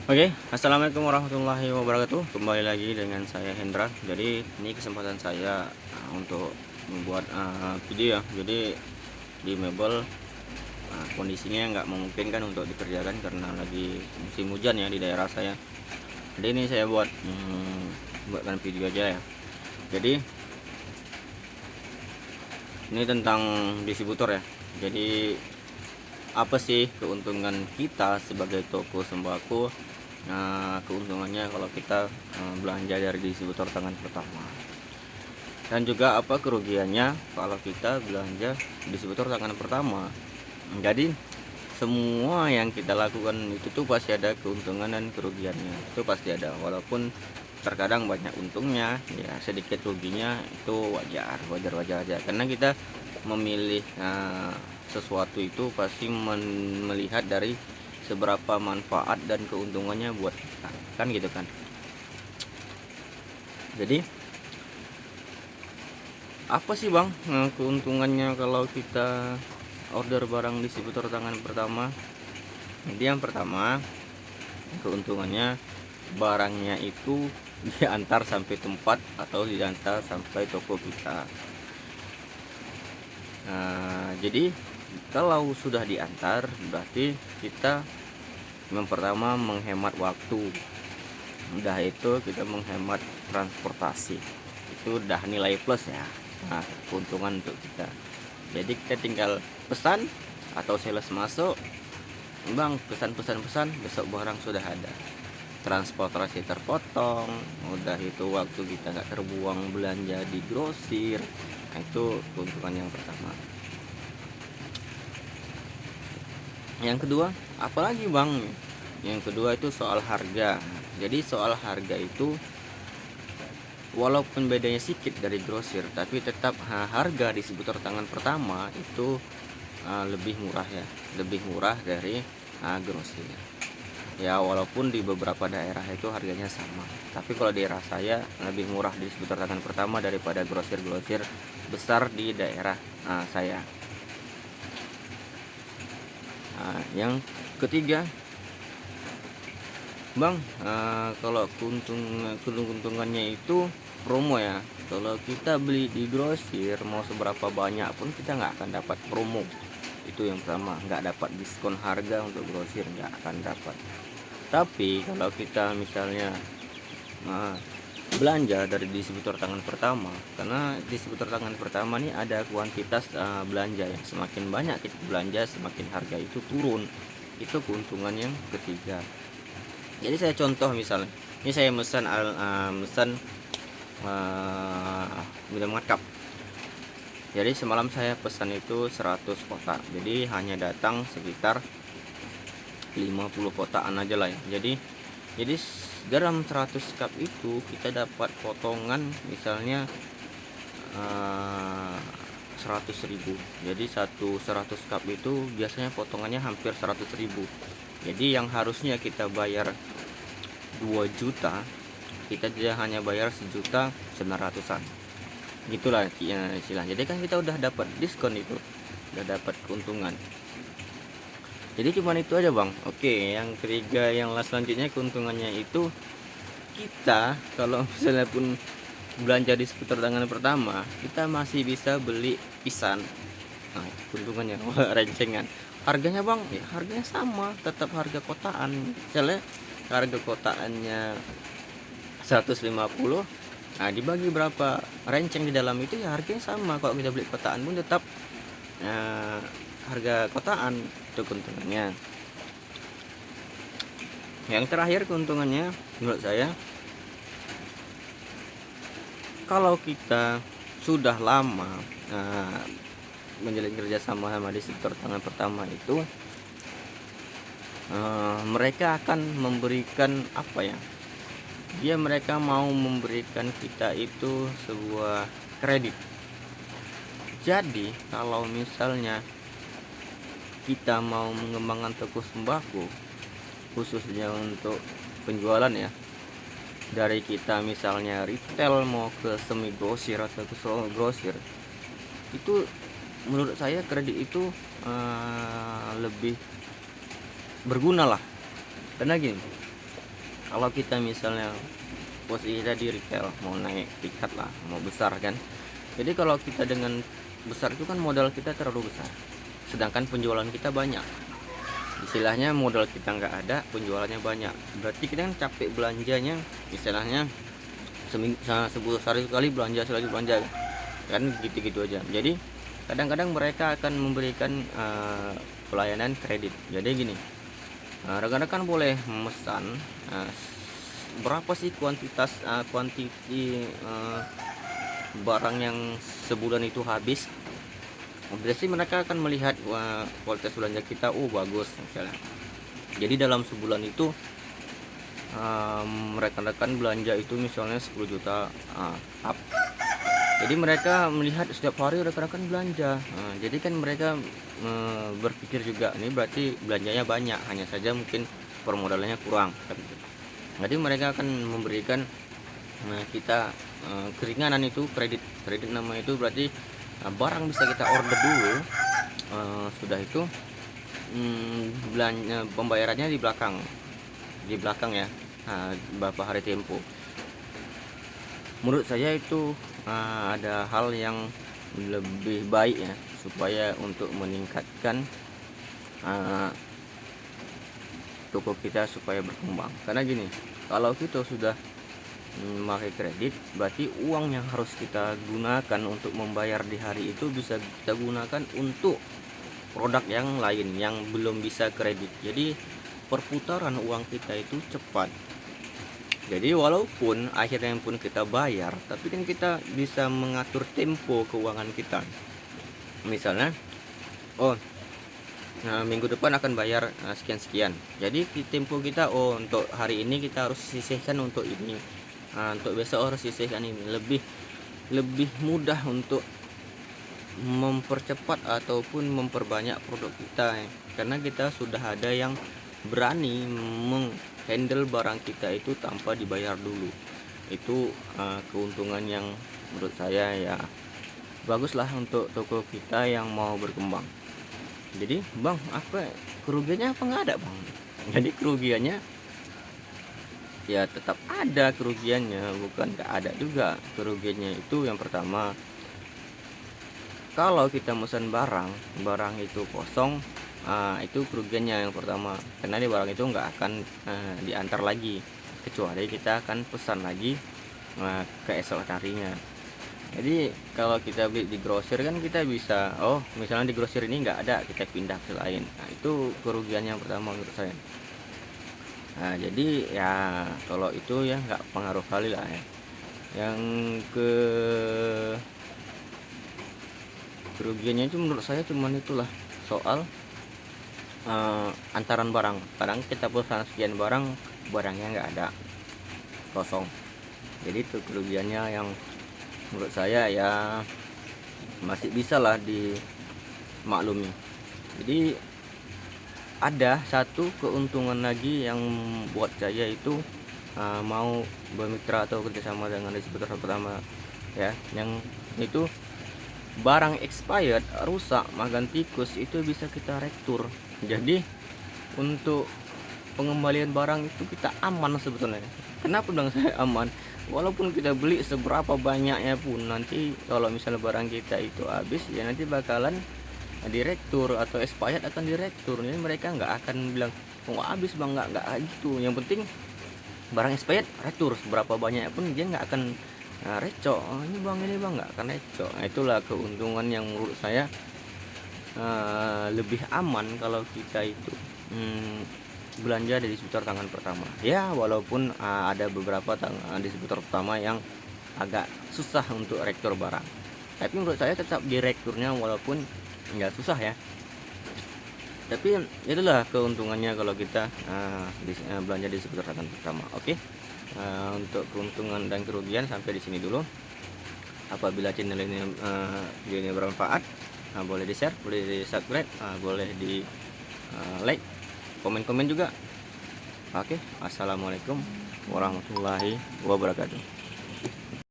Oke, assalamualaikum warahmatullahi wabarakatuh. Kembali lagi dengan saya Hendra. Jadi ini kesempatan saya untuk membuat video ya. Jadi di mebel kondisinya nggak memungkinkan untuk dikerjakan karena lagi musim hujan ya di daerah saya. Jadi ini saya buatkan video aja ya. Jadi ini tentang distributor ya. Jadi apa sih keuntungan kita sebagai toko sembako? Nah, keuntungannya kalau kita belanja dari distributor tangan pertama, dan juga apa kerugiannya kalau kita belanja distributor tangan pertama. Jadi semua yang kita lakukan itu tuh pasti ada keuntungan dan kerugiannya, itu pasti ada. Walaupun terkadang banyak untungnya ya, sedikit ruginya, itu wajar aja karena kita memilih sesuatu itu pasti melihat dari seberapa manfaat dan keuntungannya buat kita, kan gitu kan. Jadi apa sih bang keuntungannya kalau kita order barang distributor tangan pertama? Jadi yang pertama, keuntungannya barangnya itu diantar sampai tempat atau diantar sampai toko kita. Nah, jadi kalau sudah diantar berarti kita yang pertama menghemat waktu, udah itu kita menghemat transportasi, itu udah nilai plus ya. Nah, keuntungan untuk kita. Jadi kita tinggal pesan atau sales masuk, bang pesan besok barang sudah ada, transportasi terpotong, udah itu waktu kita nggak terbuang belanja di grosir. Nah, itu keuntungan yang pertama. Yang kedua, apalagi bang? Yang kedua itu soal harga. Jadi soal harga itu walaupun bedanya sedikit dari grosir, tapi tetap harga distributor tangan pertama itu lebih murah ya, lebih murah dari grosir. Ya walaupun di beberapa daerah itu harganya sama, tapi kalau di daerah saya lebih murah distributor tangan pertama daripada grosir-grosir besar di daerah saya. Yang ketiga, bang, kalau keuntungannya itu promo ya. Kalau kita beli di grosir mau seberapa banyak pun kita nggak akan dapat promo. Itu yang pertama, nggak dapat diskon harga untuk grosir, nggak akan dapat. Tapi kalau kita misalnya belanja dari distributor tangan pertama, karena distributor tangan pertama nih ada kuantitas belanja ya, semakin banyak kita belanja semakin harga itu turun. Itu keuntungan yang ketiga. Jadi saya contoh misalnya, ini saya pesan minuman cup. Jadi semalam saya pesan itu 100 kotak, jadi hanya datang sekitar 50 kotaan aja lah ya. Jadi dalam 100 cup itu kita dapat potongan misalnya 100.000. Jadi 100 cup itu biasanya potongannya hampir 100.000. Jadi yang harusnya kita bayar 2 juta, kita hanya bayar 1.900.000-an. Gitulah istilah. Jadi kan kita udah dapat diskon, itu udah dapat keuntungan. Jadi cuman itu aja bang. Oke, yang ketiga, yang selanjutnya keuntungannya itu kita kalau misalnya pun belanja di seputar tangan pertama, kita masih bisa beli pisan. Nah, itu keuntungannya. Rencengan harganya bang ya, harganya sama, tetap harga kotaan. Misalnya harga kotaannya 150, nah dibagi berapa renceng di dalam itu ya harganya sama. Kalau kita beli kotaan pun tetap harga kotaan. Itu keuntungannya. Yang terakhir keuntungannya menurut saya, kalau kita sudah lama menjalin kerjasama sama distributor tangan pertama itu, mereka akan memberikan apa ya, mereka mau memberikan kita itu sebuah kredit. Jadi kalau misalnya kita mau mengembangkan toko sembako khususnya untuk penjualan ya, dari kita misalnya retail mau ke semi grosir atau ke grosir, itu menurut saya kredit itu lebih berguna lah. Karena gini, Kalau kita misalnya posisi kita di retail mau naik tingkat lah, mau besar kan, jadi kalau kita dengan besar itu kan modal kita terlalu besar, sedangkan penjualan kita banyak. Istilahnya modal kita nggak ada, penjualannya banyak, berarti kita kan capek belanjanya. Istilahnya seminggu sebulan sekali belanja, sekali belanja kan, gitu-gitu aja. Jadi kadang-kadang mereka akan memberikan pelayanan kredit. Jadi gini, rekan-rekan boleh memesan berapa sih kuantiti barang yang sebulan itu habis. Berarti mereka akan melihat kualitas belanja kita, oh bagus misalnya. Jadi dalam sebulan itu rekan-rekan belanja itu misalnya 10 juta up. Jadi mereka melihat setiap hari rekan-rekan belanja. Jadi kan mereka berpikir juga, ini berarti belanjanya banyak, hanya saja mungkin permodalannya kurang. Jadi mereka akan memberikan kita keringanan, itu kredit nama itu. Berarti barang bisa kita order dulu, sudah itu belanja pembayarannya di belakang ya, beberapa hari tempo. Menurut saya itu ada hal yang lebih baik ya, supaya untuk meningkatkan toko kita supaya berkembang. Karena gini, kalau kita sudah memakai kredit, berarti uang yang harus kita gunakan untuk membayar di hari itu bisa kita gunakan untuk produk yang lain yang belum bisa kredit. Jadi perputaran uang kita itu cepat. Jadi walaupun akhirnya pun kita bayar, tapi kan kita bisa mengatur tempo keuangan kita. Misalnya, minggu depan akan bayar sekian-sekian. Jadi di tempo kita, untuk hari ini kita harus sisihkan untuk ini, untuk besok harus sisihkan ini. Lebih mudah untuk mempercepat ataupun memperbanyak produk kita ya. Karena kita sudah ada yang berani menghandle barang kita itu tanpa dibayar dulu. Itu keuntungan yang menurut saya ya baguslah untuk toko kita yang mau berkembang. Jadi bang, apa kerugiannya apa nggak ada bang? Jadi kerugiannya ya tetap ada kerugiannya, bukan nggak ada juga. Kerugiannya itu yang pertama, kalau kita pesan barang itu kosong, itu kerugiannya yang pertama. Karena di barang itu nggak akan diantar lagi, kecuali kita akan pesan lagi keesokan harinya. Jadi kalau kita beli di grosir kan kita bisa, misalnya di grosir ini nggak ada, kita pindah ke lain. Nah, itu kerugiannya yang pertama menurut saya. Nah, jadi ya kalau itu ya nggak pengaruh kali lah ya. Yang kerugiannya itu menurut saya cuman itulah, soal antaran barang. Kadang kita pesan sekian barangnya nggak ada, kosong. Jadi itu kerugiannya yang menurut saya ya masih bisa lah dimaklumi. Jadi ada satu keuntungan lagi yang buat saya itu mau bermitra atau kerjasama dengan distributor pertama ya, yang itu barang expired, rusak, makan tikus itu bisa kita rektur. Jadi untuk pengembalian barang itu kita aman sebetulnya. Kenapa bilang saya aman? Walaupun kita beli seberapa banyaknya pun, nanti kalau misalnya barang kita itu habis ya nanti bakalan direktur atau expired akan direktur. Jadi mereka nggak akan bilang habis bang, nggak gitu. Yang penting barang expired rektur, seberapa banyak pun dia nggak akan recok, ini bang nggak akan recok. Nah, itulah keuntungan yang menurut saya lebih aman kalau kita itu belanja dari distributor tangan pertama ya. Walaupun ada beberapa distributor pertama yang agak susah untuk rektur barang, tapi menurut saya tetap direkturnya walaupun nggak susah ya. Tapi itulah keuntungannya kalau kita belanja di distributor tangan pertama. Oke. Untuk keuntungan dan kerugian sampai di sini dulu. Apabila channel ini bermanfaat, boleh di share, boleh di subscribe, boleh di like, komen juga. Oke, assalamualaikum warahmatullahi wabarakatuh.